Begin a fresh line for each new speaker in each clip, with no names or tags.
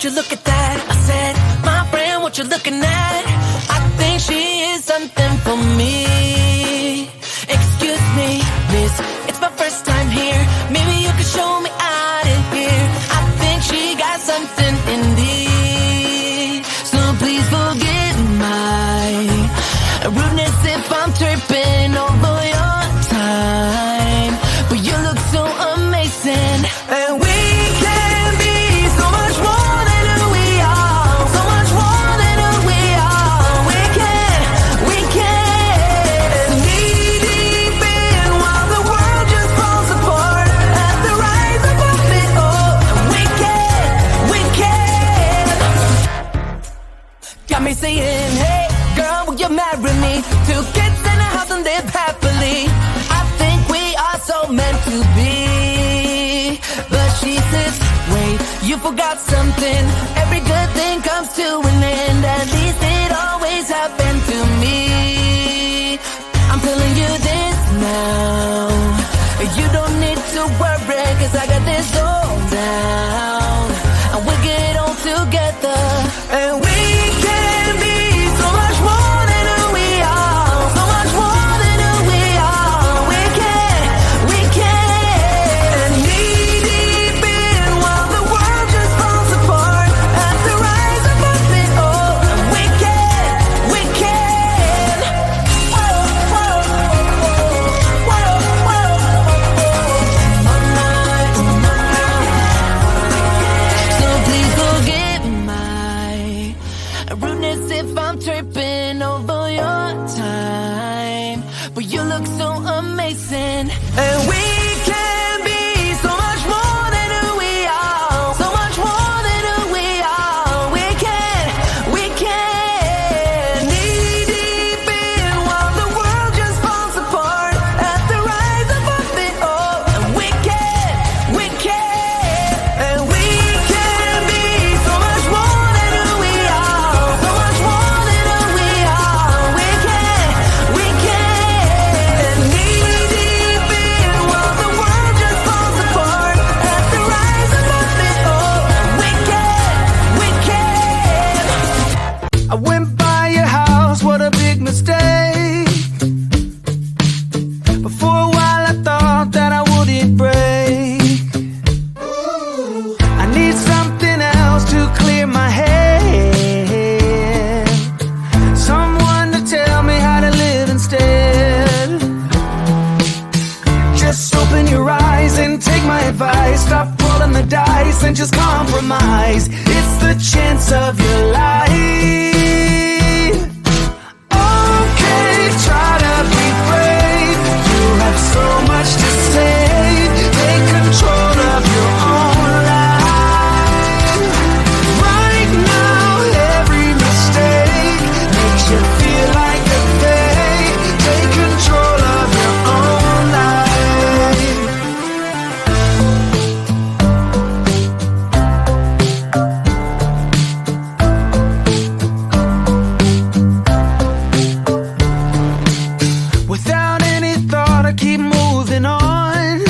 you look at that? I said, my friend, what you looking at? I think she is something for me. Excuse me, miss, it's my first time here. Maybe you could show me out of here. I think she got something in me. So please forgive my rudeness if I'm tripping over your time. But you look so amazing, and we can be so much more than who we are. So much more than who we are. We can knee deep in while the world just falls apart. At the rise above it all, we can. Got me saying, hey girl, will you marry me? 2 kids in a house and live happily. I think we are so meant to be. But she says, wait, you forgot something. Every good thing comes to an end. At least it always happened to me. I'm telling you this now. You don't need to worry, 'cause I got this all down. And we'll get on together. And we can be so much more than who we are. So much more than who we are. We can knee deep in while the world just falls apart. At the rise above it all, we can. Whoa, whoa, whoa, whoa. So please forgive my rudeness if I'm tripping over your time. But you look so amazing, and we can be so much more than who we are. So much more than who we are. We can knee deep in while the world just falls apart. At the rise above it all, and we can, and we can be so much more than who we are. So much more than who we are. We can knee deep in while the world just falls apart. At the rise above it all, and we can.
I went by your house, what a big mistake. But for a while I thought that I wouldn't break. I need something else to clear my head. Someone to tell me how to live instead. Just open your eyes and take my advice. Stop rolling the dice and just compromise. It's the chance of your life. Okay, try to be brave. You have so much to say. Take control of your own life. Right now, every mistake makes you feel like a fake. Take control of your own life. Without any thought, I keep moving on.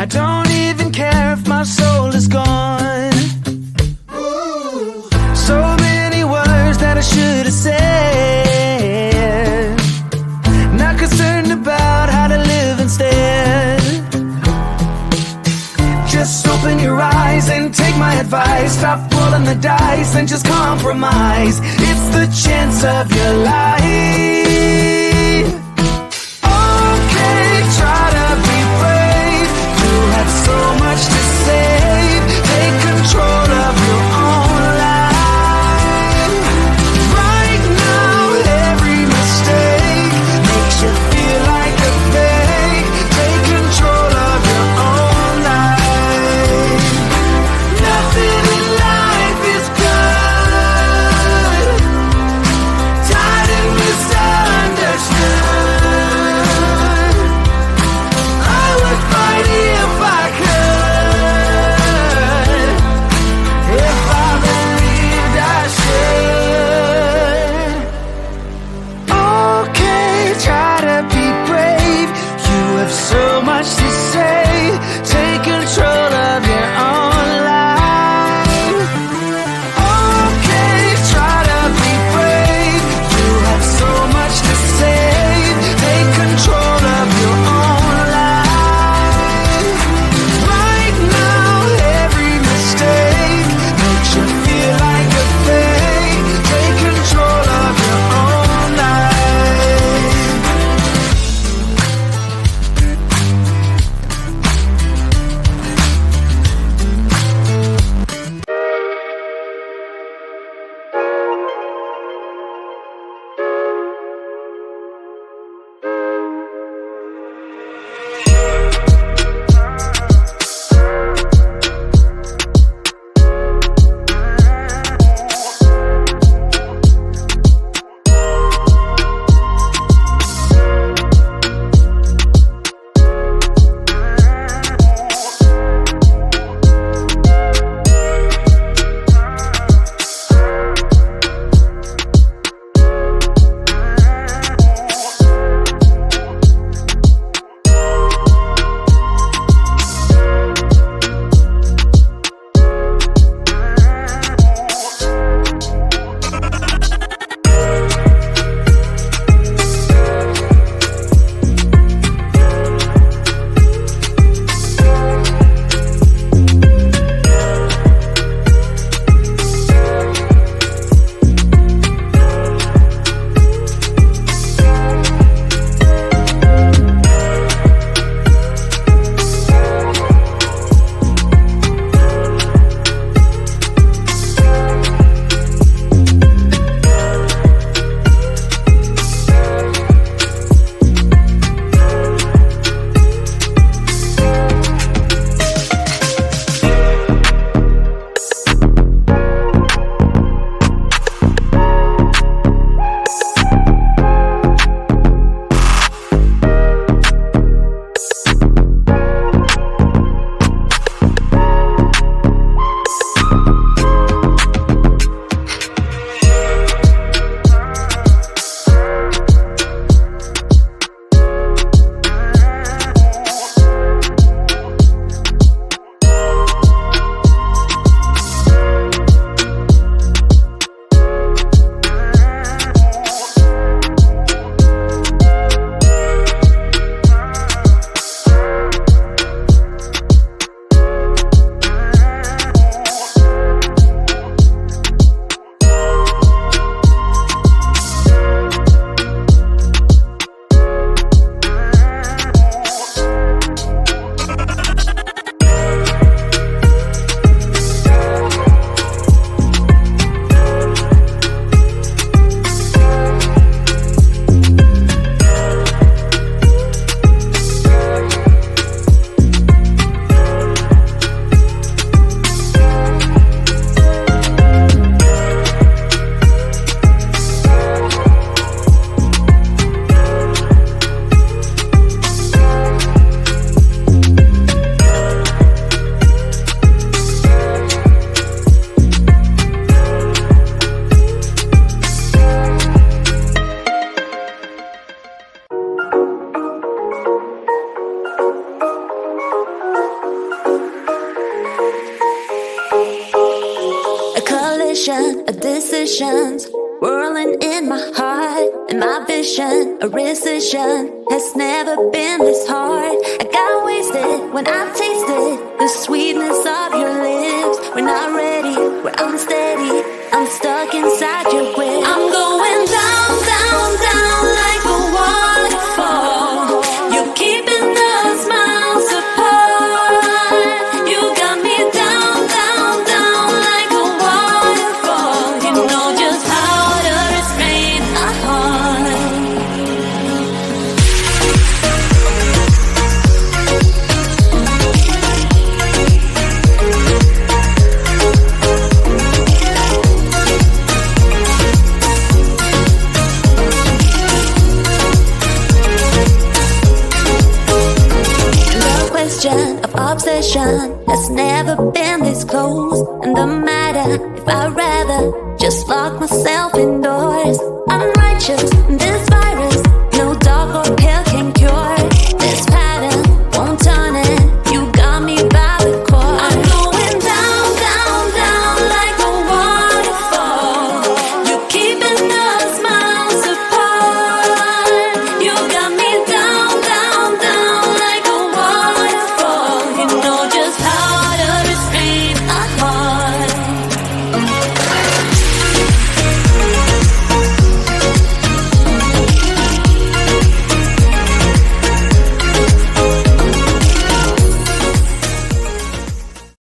I don't even care if my soul is gone. So many words that I should have said. Not concerned about how to live instead. Just open your eyes and take my advice. Stop rolling the dice and just compromise. It's the chance of your life. Okay, try to be brave. You have so much to save. Take control of your own life. Right now, every mistake makes you feel like a fake. Take control of your own life. Nothing in life is good. Tired and misunderstood. I would fight if I could. If I believed I should. Okay, try to be brave. You have so much to say. Take control of your own life.
composition of decisions whirling in my heart, and my vision, a rescission, has never been this hard. I got wasted when I tasted the sweetness of your lips. We're not ready, we're unsteady, I'm stuck inside your grip. I'm going down, down, down like a waterfall. You're keeping us miles apart. You got me down, down, down like a waterfall. You know just how to restrain my heart. Of obsession has never been this close. And the matter if I'd rather just lock myself indoors. I'm righteous, this virus